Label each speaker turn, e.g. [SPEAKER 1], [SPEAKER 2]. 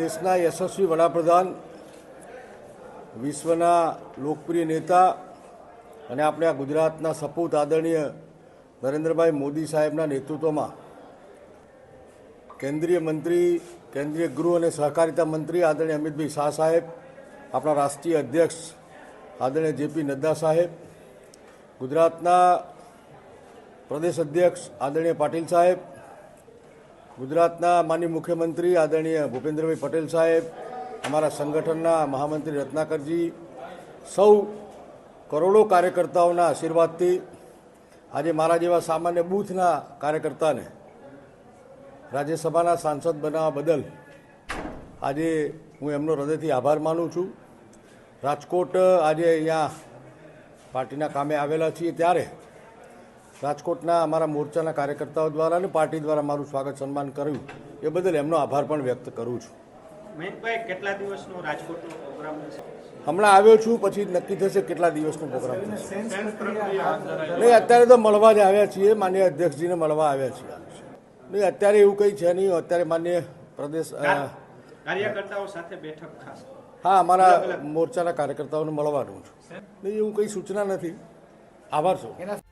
[SPEAKER 1] દેશના યશસ્વી વડાપ્રધાન, વિશ્વના લોકપ્રિય નેતા અને આપણે આ ગુજરાતના સપૂત આદરણીય નરેન્દ્રભાઈ મોદી સાહેબના નેતૃત્વમાં કેન્દ્રીય મંત્રી, કેન્દ્રીય ગૃહ અને સહકારિતા મંત્રી આદરણીય અમિતભાઈ શાહ સાહેબ, આપણા રાષ્ટ્રીય અધ્યક્ષ આદરણીય જેપી નડ્ડા સાહેબ, ગુજરાતના પ્રદેશ અધ્યક્ષ આદરણીય પાટીલ સાહેબ, ગુજરાતના માનનીય મુખ્યમંત્રી આદરણીય ભૂપેન્દ્રભાઈ પટેલ સાહેબ, અમારા સંગઠનના મહામંત્રી રત્નાકરજી, સૌ કરોડો કાર્યકર્તાઓના આશીર્વાદથી આજે મારા જેવા સામાન્ય બૂથના કાર્યકર્તાને રાજ્યસભાના સાંસદ બનાવવા બદલ આજે હું એમનો હૃદયથી આભાર માનું છું. રાજકોટ આજે અહીંયા પાર્ટીના કામે આવેલા છીએ ત્યારે રાજકોટના અમારા મોરચાના કાર્યકર્તાઓ દ્વારા અને પાર્ટી દ્વારા મારું સ્વાગત સન્માન કર્યું એ બદલ એમનો આભાર પણ વ્યક્ત કરું છું.
[SPEAKER 2] મયંકભાઈ, કેટલા દિવસનો રાજકોટનો પ્રોગ્રામ છે?
[SPEAKER 1] હમણાં આવ્યો છું, પછી નક્કી થશે કેટલા દિવસનો પ્રોગ્રામ થશે. નહીં, અત્યારે તો મળવા જ આવ્યા છીએ, માનનીય અધ્યક્ષજીને મળવા આવ્યા છીએ. નહીં, અત્યારે એવું કંઈ છે નહીં. અત્યારે માનનીય પ્રદેશ
[SPEAKER 2] કાર્યકર્તાઓ સાથે બેઠક ખાસ?
[SPEAKER 1] હા, અમારા મોરચાના કાર્યકર્તાઓને મળવાનું છું. નહીં, એવું કંઈ સૂચના નથી. આભાર છું.